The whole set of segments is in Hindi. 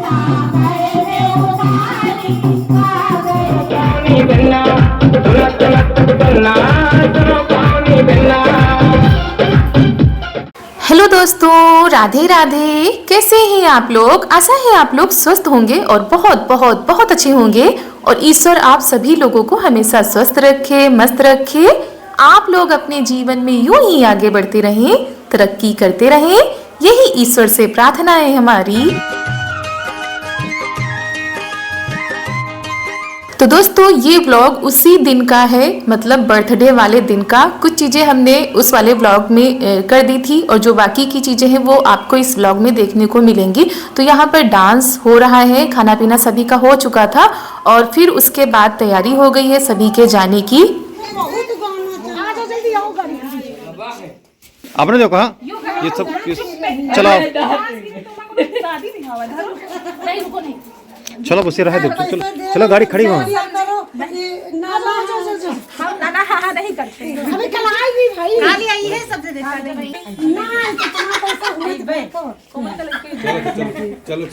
हेलो दोस्तों, राधे राधे। कैसे हैं आप लोग? आशा है आप लोग स्वस्थ होंगे और बहुत बहुत बहुत अच्छे होंगे। और ईश्वर आप सभी लोगों को हमेशा स्वस्थ रखे, मस्त रखे। आप लोग अपने जीवन में यूं ही आगे बढ़ते रहें, तरक्की करते रहें, यही ईश्वर से प्रार्थना है हमारी। तो दोस्तों, ये व्लॉग उसी दिन का है, मतलब बर्थडे वाले दिन का। कुछ चीज़ें हमने उस वाले व्लॉग में कर दी थी और जो बाकी की चीज़ें हैं वो आपको इस व्लॉग में देखने को मिलेंगी। तो यहाँ पर डांस हो रहा है, खाना पीना सभी का हो चुका था और फिर उसके बाद तैयारी हो गई है सभी के जाने की। आपने जो कहा ये सब चलाओ, चलो बस रहा दो, चलो चलो गाड़ी खड़ी वहाँ। नहीं करते हमें कलाई भी भाई खाली आई है सब दे देता है ना चलो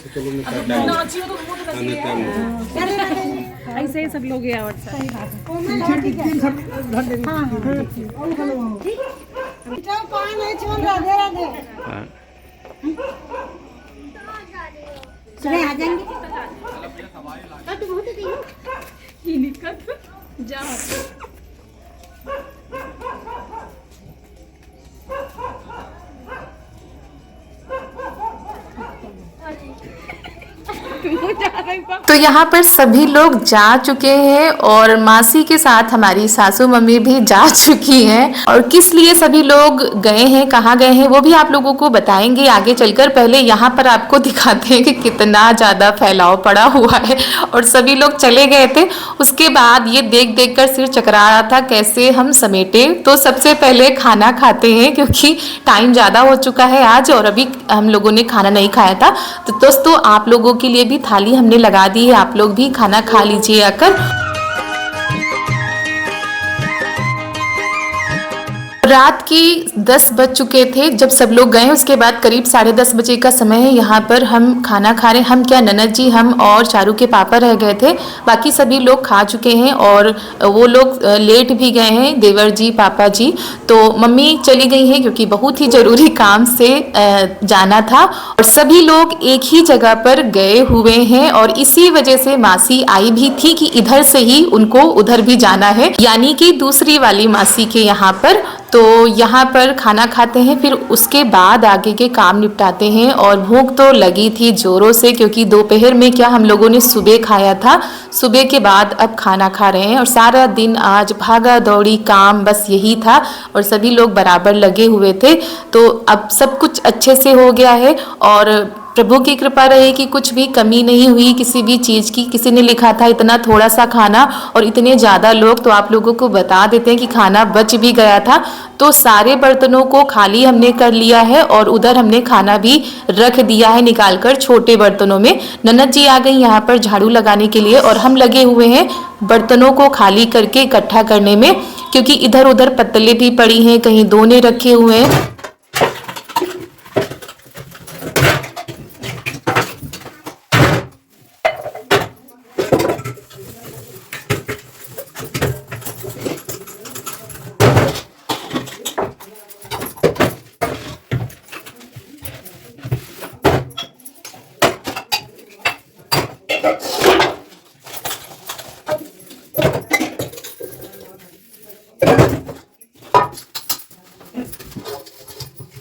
ऐसे ही सब लोग ये और सही बात है। पानी नहीं छोड़ राधे राधे सुने आ जाएंगे कट बहुत ही निकट जाओ। तो यहाँ पर सभी लोग जा चुके हैं और मासी के साथ हमारी सासू मम्मी भी जा चुकी हैं। और किस लिए सभी लोग गए हैं, कहाँ गए हैं, वो भी आप लोगों को बताएंगे आगे चलकर। पहले यहाँ पर आपको दिखाते हैं कि कितना ज़्यादा फैलाव पड़ा हुआ है और सभी लोग चले गए थे। उसके बाद ये देख देख कर सिर चकरा रहा था कैसे हम समेटे। तो सबसे पहले खाना खाते हैं क्योंकि टाइम ज़्यादा हो चुका है आज और अभी हम लोगों ने खाना नहीं खाया था। तो दोस्तों, आप लोगों के लिए भी थाली हमने लगा दी है, आप लोग भी खाना खा लीजिए आकर। रात की 10 बज चुके थे जब सब लोग गए। उसके बाद करीब 10:30 बजे का समय है। यहाँ पर हम खाना खा रहे हैं। हम क्या, ननद जी, हम और चारू के पापा रह गए थे। बाकी सभी लोग खा चुके हैं और वो लोग लेट भी गए हैं, देवर जी, पापा जी। तो मम्मी चली गई हैं क्योंकि बहुत ही ज़रूरी काम से जाना था। और सभी लोग एक ही जगह पर गए हुए हैं और इसी वजह से मासी आई भी थी कि इधर से ही उनको उधर भी जाना है, यानी कि दूसरी वाली मासी के यहाँ पर। तो यहाँ पर खाना खाते हैं, फिर उसके बाद आगे के काम निपटाते हैं। और भूख तो लगी थी ज़ोरों से क्योंकि दोपहर में क्या हम लोगों ने सुबह खाया था, सुबह के बाद अब खाना खा रहे हैं। और सारा दिन आज भागा दौड़ी काम बस यही था और सभी लोग बराबर लगे हुए थे। तो अब सब कुछ अच्छे से हो गया है और प्रभु की कृपा रहे कि कुछ भी कमी नहीं हुई किसी भी चीज़ की। किसी ने लिखा था इतना थोड़ा सा खाना और इतने ज़्यादा लोग, तो आप लोगों को बता देते हैं कि खाना बच भी गया था। तो सारे बर्तनों को खाली हमने कर लिया है और उधर हमने खाना भी रख दिया है निकाल कर छोटे बर्तनों में। ननद जी आ गई यहाँ पर झाड़ू लगाने के लिए और हम लगे हुए हैं बर्तनों को खाली करके इकट्ठा करने में, क्योंकि इधर उधर पत्तलें भी पड़ी हैं, कहीं दोने रखे हुए हैं।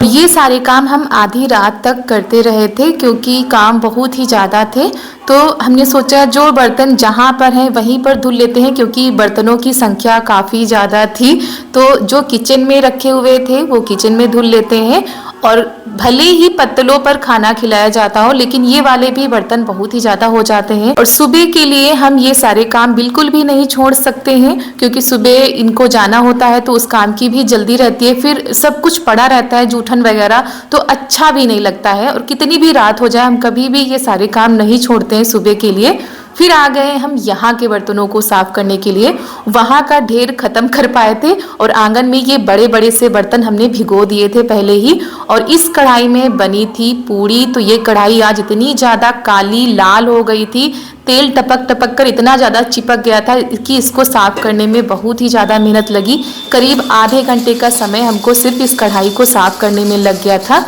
ये सारे काम हम आधी रात तक करते रहे थे क्योंकि काम बहुत ही ज़्यादा थे। तो हमने सोचा जो बर्तन जहाँ पर हैं वहीं पर धुल लेते हैं क्योंकि बर्तनों की संख्या काफ़ी ज़्यादा थी। तो जो किचन में रखे हुए थे वो किचन में धुल लेते हैं। और भले ही पत्तलों पर खाना खिलाया जाता हो लेकिन ये वाले भी बर्तन बहुत ही ज़्यादा हो जाते हैं। और सुबह के लिए हम ये सारे काम बिल्कुल भी नहीं छोड़ सकते हैं क्योंकि सुबह इनको जाना होता है तो उस काम की भी जल्दी रहती है। फिर सब कुछ पड़ा रहता है जूठन वगैरह, तो अच्छा भी नहीं लगता है। और कितनी भी रात हो जाए हम कभी भी ये सारे काम नहीं छोड़ते हैं सुबह के लिए। फिर आ गए हम यहाँ के बर्तनों को साफ करने के लिए। वहाँ का ढेर खत्म कर पाए थे और आंगन में ये बड़े बड़े से बर्तन हमने भिगो दिए थे पहले ही। और इस कढ़ाई में बनी थी पूड़ी। तो ये कढ़ाई आज इतनी ज़्यादा काली लाल हो गई थी, तेल टपक टपक कर इतना ज़्यादा चिपक गया था कि इसको साफ करने में बहुत ही ज़्यादा मेहनत लगी। करीब आधे घंटे का समय हमको सिर्फ इस कढ़ाई को साफ करने में लग गया था।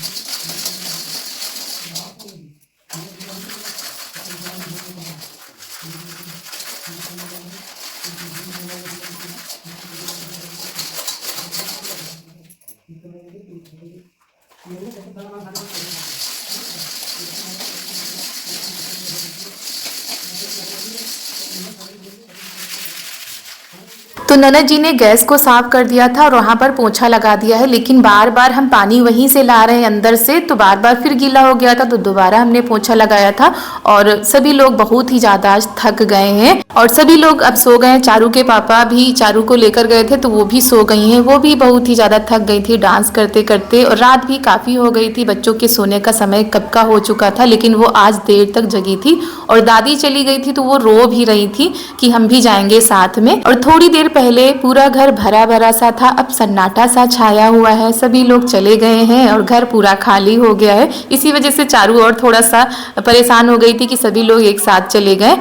तो ननद जी ने गैस को साफ कर दिया था और वहाँ पर पोछा लगा दिया है, लेकिन बार बार हम पानी वहीं से ला रहे हैं अंदर से, तो बार बार फिर गीला हो गया था, तो दोबारा हमने पोछा लगाया था। और सभी लोग बहुत ही ज़्यादा आज थक गए हैं और सभी लोग अब सो गए हैं। चारू के पापा भी चारू को लेकर गए थे तो वो भी सो गई हैं। वो भी बहुत ही ज़्यादा थक गई थी डांस करते करते, और रात भी काफ़ी हो गई थी। बच्चों के सोने का समय कब का हो चुका था, लेकिन वो आज देर तक जगी थी। और दादी चली गई थी तो वो रो भी रही थी कि हम भी जाएंगे साथ में। और थोड़ी देर पहले पूरा घर भरा भरा सा था, अब सन्नाटा सा छाया हुआ है। सभी लोग चले गए हैं और घर पूरा खाली हो गया है। इसी वजह से चारू और थोड़ा सा परेशान हो गई थी कि सभी लोग एक साथ चले गए।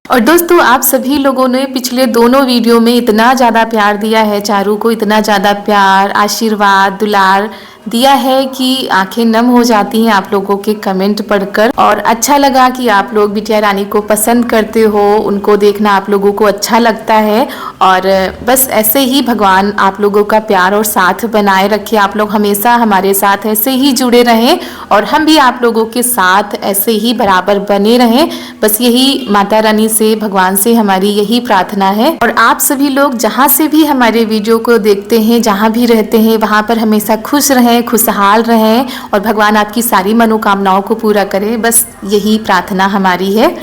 और दोस्तों, आप सभी लोगों ने पिछले दोनों वीडियो में इतना ज़्यादा प्यार दिया है, चारू को इतना ज़्यादा प्यार, आशीर्वाद, दुलार दिया है कि आंखें नम हो जाती हैं आप लोगों के कमेंट पढ़कर। और अच्छा लगा कि आप लोग बिटिया रानी को पसंद करते हो, उनको देखना आप लोगों को अच्छा लगता है। और बस ऐसे ही भगवान आप लोगों का प्यार और साथ बनाए रखे। आप लोग हमेशा हमारे साथ ऐसे ही जुड़े रहें और हम भी आप लोगों के साथ ऐसे ही बराबर बने रहें। बस यही माता रानी से, भगवान से हमारी यही प्रार्थना है। और आप सभी लोग जहाँ से भी हमारे वीडियो को देखते हैं, जहाँ भी रहते हैं, वहाँ पर हमेशा खुश रहें, खुशहाल रहें और भगवान आपकी सारी मनोकामनाओं को पूरा करे। बस यही प्रार्थना हमारी है।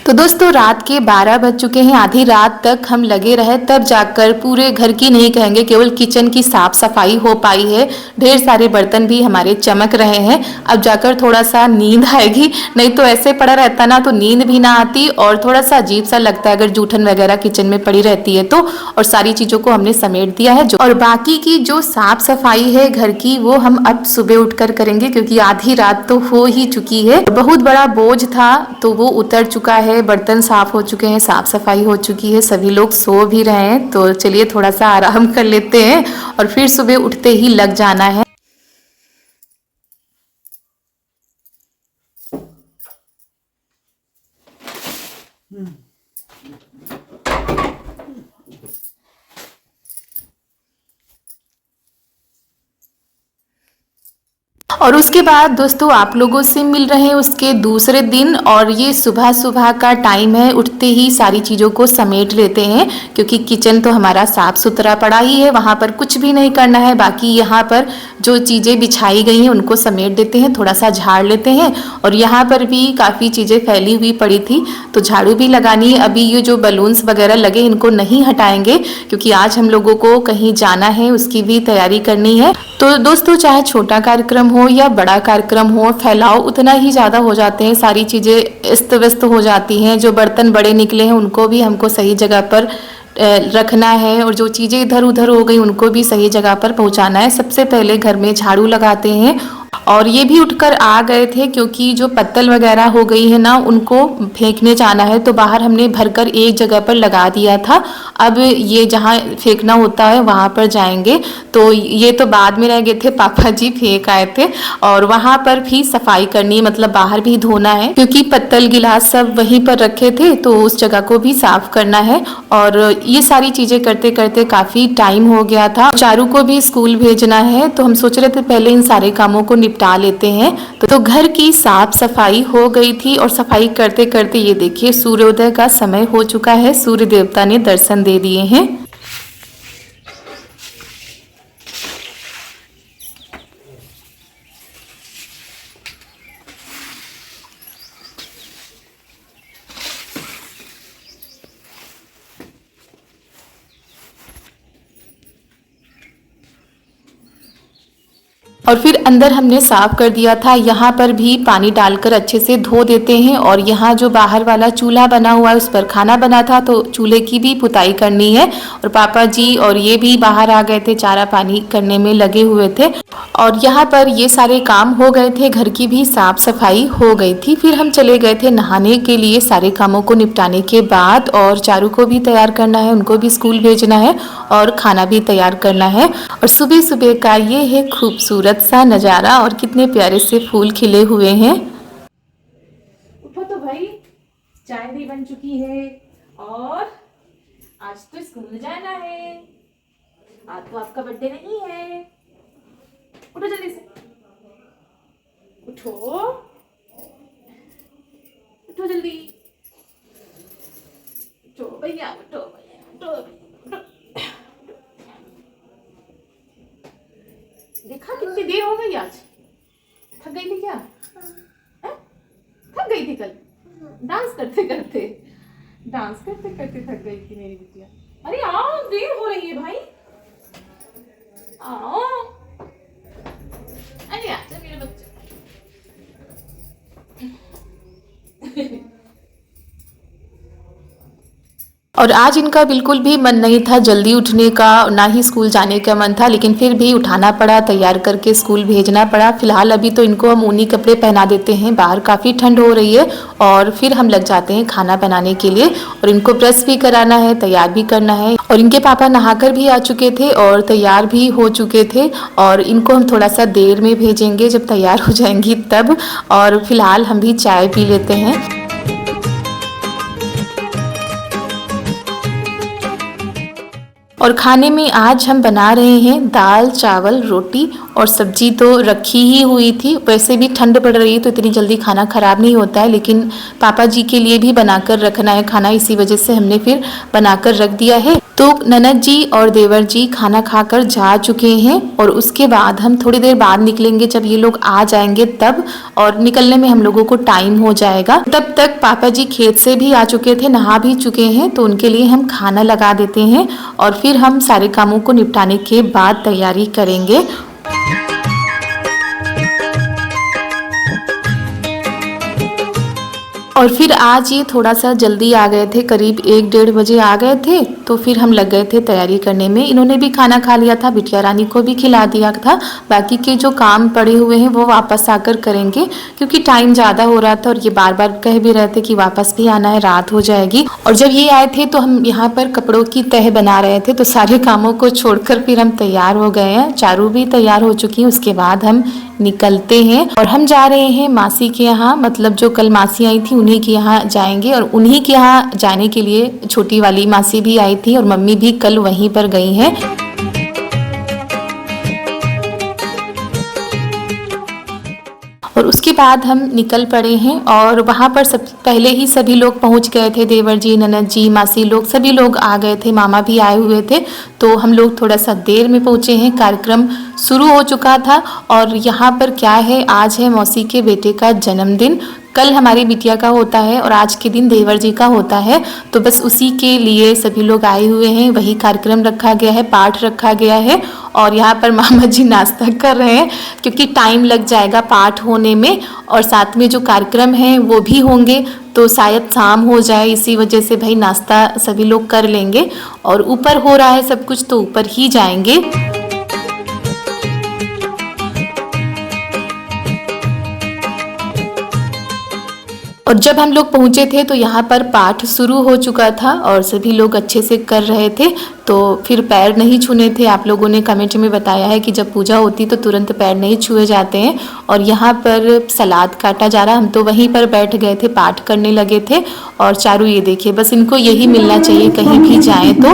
तो दोस्तों, रात के 12 बज चुके हैं। आधी रात तक हम लगे रहे, तब जाकर पूरे घर की नहीं कहेंगे, केवल किचन की साफ सफाई हो पाई है। ढेर सारे बर्तन भी हमारे चमक रहे हैं। अब जाकर थोड़ा सा नींद आएगी, नहीं तो ऐसे पड़ा रहता ना तो नींद भी ना आती और थोड़ा सा अजीब सा लगता है अगर जूठन वगैरह किचन में पड़ी रहती है तो। और सारी चीज़ों को हमने समेट दिया है। और बाकी की जो साफ सफाई है घर की, वो हम अब सुबह उठकर करेंगे, क्योंकि आधी रात तो हो ही चुकी है। बहुत बड़ा बोझ था तो वो उतर चुका है, बर्तन साफ हो चुके हैं, साफ सफाई हो चुकी है, सभी लोग सो भी रहे हैं। तो चलिए थोड़ा सा आराम कर लेते हैं और फिर सुबह उठते ही लग जाना है। और उसके बाद दोस्तों आप लोगों से मिल रहे हैं उसके दूसरे दिन। और ये सुबह सुबह का टाइम है, उठते ही सारी चीज़ों को समेट लेते हैं, क्योंकि किचन तो हमारा साफ़ सुथरा पड़ा ही है, वहाँ पर कुछ भी नहीं करना है। बाकी यहाँ पर जो चीज़ें बिछाई गई हैं उनको समेट देते हैं, थोड़ा सा झाड़ लेते हैं। और यहाँ पर भी काफ़ी चीज़ें फैली हुई पड़ी थी तो झाड़ू भी लगानी है। अभी ये जो बलून्स वगैरह लगे इनको नहीं हटाएंगे, क्योंकि आज हम लोगों को कहीं जाना है, उसकी भी तैयारी करनी है। तो दोस्तों, चाहे छोटा कार्यक्रम हो या बड़ा कार्यक्रम हो, फैलाव उतना ही ज़्यादा हो जाते हैं, सारी चीज़ें अस्त व्यस्त हो जाती हैं। जो बर्तन बड़े निकले हैं उनको भी हमको सही जगह पर रखना है, और जो चीज़ें इधर उधर हो गई उनको भी सही जगह पर पहुंचाना है। सबसे पहले घर में झाड़ू लगाते हैं और ये भी उठकर आ गए थे क्योंकि जो पत्तल वगैरह हो गई है ना उनको फेंकने जाना है, तो बाहर हमने भरकर एक जगह पर लगा दिया था। अब ये जहाँ फेंकना होता है वहाँ पर जाएंगे। तो ये तो बाद में रह गए थे, पापा जी फेंक आए थे। और वहाँ पर भी सफाई करनी है, मतलब बाहर भी धोना है क्योंकि पत्तल गिलास सब वहीं पर रखे थे, तो उस जगह को भी साफ करना है। और ये सारी चीजें करते करते काफी टाइम हो गया था। चारू को भी स्कूल भेजना है, तो हम सोच रहे थे पहले इन सारे कामों को निपटा लेते हैं। तो घर की साफ सफाई हो गई थी और सफाई करते करते ये देखिए सूर्योदय का समय हो चुका है, सूर्य देवता ने दर्शन दे दिए हैं। और फिर अंदर हमने साफ कर दिया था, यहाँ पर भी पानी डालकर अच्छे से धो देते हैं। और यहाँ जो बाहर वाला चूल्हा बना हुआ है उस पर खाना बना था, तो चूल्हे की भी पुताई करनी है। और पापा जी और ये भी बाहर आ गए थे, चारा पानी करने में लगे हुए थे। और यहाँ पर ये सारे काम हो गए थे, घर की भी साफ सफाई हो गई थी। फिर हम चले गए थे नहाने के लिए सारे कामों को निपटाने के बाद। और चारू को भी तैयार करना है, उनको भी स्कूल भेजना है और खाना भी तैयार करना है। और सुबह सुबह का ये है खूबसूरत सा नज़ारा और कितने प्यारे से फूल खिले हुए हैं। उठो तो भाई, चाय भी बन चुकी है और आज तो स्कूल जाना है। आज तो आपका बर्थडे नहीं है। उठो जल्दी से, उठो उठो जल्दी, उठो भैया, उठो भैया, उठो उठो। देखा कितनी देर हो गई आज। थक गई थी क्या? थक गई थी कल डांस करते करते थक गई थी मेरी बिटिया। अरे आओ, देर हो रही है भाई, आओ। अरे आजा मेरे बच्चे। और आज इनका बिल्कुल भी मन नहीं था जल्दी उठने का, ना ही स्कूल जाने का मन था, लेकिन फिर भी उठाना पड़ा, तैयार करके स्कूल भेजना पड़ा। फिलहाल अभी तो इनको हम ऊनी कपड़े पहना देते हैं, बाहर काफ़ी ठंड हो रही है। और फिर हम लग जाते हैं खाना बनाने के लिए। और इनको ब्रश भी कराना है, तैयार भी करना है। और इनके पापा नहाकर भी आ चुके थे और तैयार भी हो चुके थे। और इनको हम थोड़ा सा देर में भेजेंगे, जब तैयार हो जाएंगी तब। और फिलहाल हम भी चाय पी लेते हैं। और खाने में आज हम बना रहे हैं दाल चावल रोटी, और सब्जी तो रखी ही हुई थी। वैसे भी ठंड पड़ रही है तो इतनी जल्दी खाना ख़राब नहीं होता है, लेकिन पापा जी के लिए भी बनाकर रखना है खाना, इसी वजह से हमने फिर बनाकर रख दिया है। तो ननद जी और देवर जी खाना खाकर जा चुके हैं और उसके बाद हम थोड़ी देर बाद निकलेंगे, जब ये लोग आ जाएंगे तब। और निकलने में हम लोगों को टाइम हो जाएगा। तब तक पापा जी खेत से भी आ चुके थे, नहा भी चुके हैं, तो उनके लिए हम खाना लगा देते हैं और फिर हम सारे कामों को निपटाने के बाद तैयारी करेंगे। और फिर आज ये थोड़ा सा जल्दी आ गए थे, करीब 1-1:30 बजे आ गए थे। तो फिर हम लग गए थे तैयारी करने में। इन्होंने भी खाना खा लिया था, बिटिया रानी को भी खिला दिया था। बाकी के जो काम पड़े हुए हैं वो वापस आकर करेंगे, क्योंकि टाइम ज़्यादा हो रहा था और ये बार बार कह भी रहे थे कि वापस भी आना है, रात हो जाएगी। और जब ये आए थे तो हम यहाँ पर कपड़ों की तह बना रहे थे, तो सारे कामों को छोड़कर फिर हम तैयार हो गए हैं। चारू भी तैयार हो चुकी है। उसके बाद हम निकलते हैं और हम जा रहे हैं मासी के यहाँ, मतलब जो कल मासी आई थी उन्हीं के यहाँ जाएंगे। और उन्हीं के यहाँ जाने के लिए छोटी वाली मासी भी आई थी और मम्मी भी कल वहीं पर गई हैं। और उसके बाद हम निकल पड़े हैं और वहाँ पर सब पहले ही सभी लोग पहुँच गए थे। देवर जी, ननद जी, मासी लोग, सभी लोग आ गए थे, मामा भी आए हुए थे। तो हम लोग थोड़ा सा देर में पहुँचे हैं, कार्यक्रम शुरू हो चुका था। और यहाँ पर क्या है, आज है मौसी के बेटे का जन्मदिन। कल हमारी बिटिया का होता है और आज के दिन देवर जी का होता है। तो बस उसी के लिए सभी लोग आए हुए हैं, वही कार्यक्रम रखा गया है, पाठ रखा गया है। और यहाँ पर मामा जी नाश्ता कर रहे हैं, क्योंकि टाइम लग जाएगा पाठ होने में और साथ में जो कार्यक्रम है वो भी होंगे, तो शायद शाम हो जाए, इसी वजह से भाई नाश्ता सभी लोग कर लेंगे। और ऊपर हो रहा है सब कुछ, तो ऊपर ही जाएंगे। और जब हम लोग पहुँचे थे तो यहाँ पर पाठ शुरू हो चुका था और सभी लोग अच्छे से कर रहे थे। तो फिर पैर नहीं छूने थे। आप लोगों ने कमेंट में बताया है कि जब पूजा होती तो तुरंत पैर नहीं छुए जाते हैं। और यहाँ पर सलाद काटा जा रहा, हम तो वहीं पर बैठ गए थे, पाठ करने लगे थे। और चारू ये देखिए, बस इनको यही मिलना चाहिए कहीं भी जाएँ तो।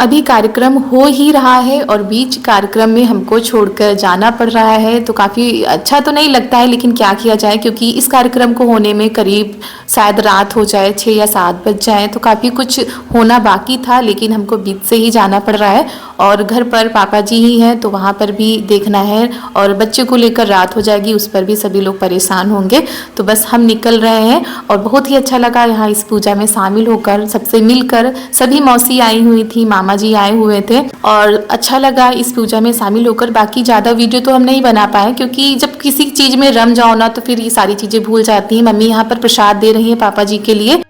अभी कार्यक्रम हो ही रहा है और बीच कार्यक्रम में हमको छोड़कर जाना पड़ रहा है, तो काफ़ी अच्छा तो नहीं लगता है, लेकिन क्या किया जाए, क्योंकि इस कार्यक्रम को होने में करीब शायद रात हो जाए, 6 या 7 बज जाए, तो काफ़ी कुछ होना बाकी था, लेकिन हमको बीच से ही जाना पड़ रहा है। और घर पर पापा जी ही हैं तो वहाँ पर भी देखना है, और बच्चे को लेकर रात हो जाएगी, उस पर भी सभी लोग परेशान होंगे। तो बस हम निकल रहे हैं और बहुत ही अच्छा लगा यहाँ इस पूजा में शामिल होकर, सबसे मिलकर। सभी मौसी आई हुई थी, मामा जी आए हुए थे और अच्छा लगा इस पूजा में शामिल होकर। बाकी ज़्यादा वीडियो तो हम नहीं बना पाए, क्योंकि जब किसी चीज़ में रम जाओ ना तो फिर ये सारी चीज़ें भूल जाती हैं। मम्मी यहाँ पर प्रसाद दे रही है पापा जी के लिए।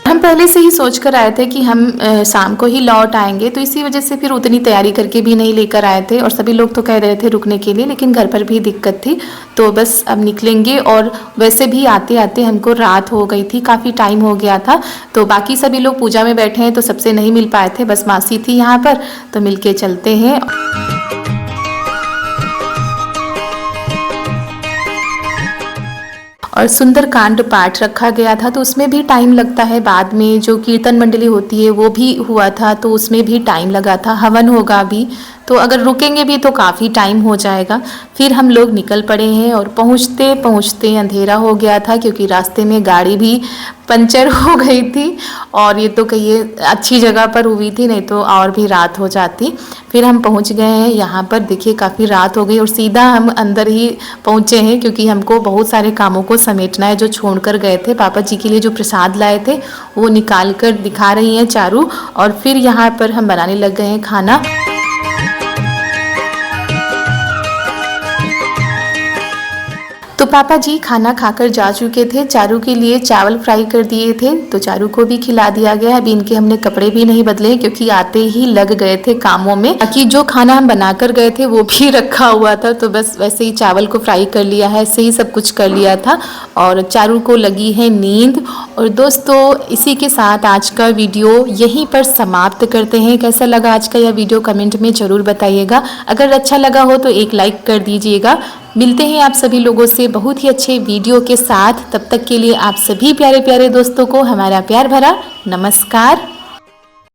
हम पहले से ही सोच कर आए थे कि हम शाम को ही लौट आएंगे, तो इसी वजह से फिर उतनी तैयारी करके भी नहीं लेकर आए थे। और सभी लोग तो कह रहे थे रुकने के लिए, लेकिन घर पर भी दिक्कत थी, तो बस अब निकलेंगे। और वैसे भी आते आते हमको रात हो गई थी, काफ़ी टाइम हो गया था। तो बाकी सभी लोग पूजा में बैठे हैं तो सबसे नहीं मिल पाए थे, बस मासी थी यहाँ पर, तो मिल के चलते हैं। और सुंदरकांड पाठ रखा गया था, तो उसमें भी टाइम लगता है। बाद में जो कीर्तन मंडली होती है वो भी हुआ था, तो उसमें भी टाइम लगा था। हवन होगा भी, तो अगर रुकेंगे भी तो काफ़ी टाइम हो जाएगा। फिर हम लोग निकल पड़े हैं और पहुँचते पहुँचते अंधेरा हो गया था, क्योंकि रास्ते में गाड़ी भी पंचर हो गई थी। और ये तो कहिए अच्छी जगह पर हुई थी, नहीं तो और भी रात हो जाती। फिर हम पहुँच गए हैं यहाँ पर, देखिए काफ़ी रात हो गई और सीधा हम अंदर ही पहुँचे हैं, क्योंकि हमको बहुत सारे कामों को समेटना है जो छोड़ कर गए थे। पापा जी के लिए जो प्रसाद लाए थे वो निकाल कर दिखा रही हैं चारू, और फिर यहाँ पर हम बनाने लग गए हैं खाना। तो पापा जी खाना खाकर जा चुके थे। चारू के लिए चावल फ्राई कर दिए थे, तो चारू को भी खिला दिया गया। अभी इनके हमने कपड़े भी नहीं बदले क्योंकि आते ही लग गए थे कामों में। बाकी जो खाना हम बना कर गए थे वो भी रखा हुआ था, तो बस वैसे ही चावल को फ्राई कर लिया है, ऐसे ही सब कुछ कर लिया था। और चारू को लगी है नींद। और दोस्तों इसी के साथ आज का वीडियो यहीं पर समाप्त करते हैं। कैसा लगा आज का यह वीडियो कमेंट में ज़रूर बताइएगा। अगर अच्छा लगा हो तो एक लाइक कर दीजिएगा। मिलते हैं आप सभी लोगों से बहुत ही अच्छे वीडियो के साथ। तब तक के लिए आप सभी प्यारे प्यारे दोस्तों को हमारा प्यार भरा नमस्कार।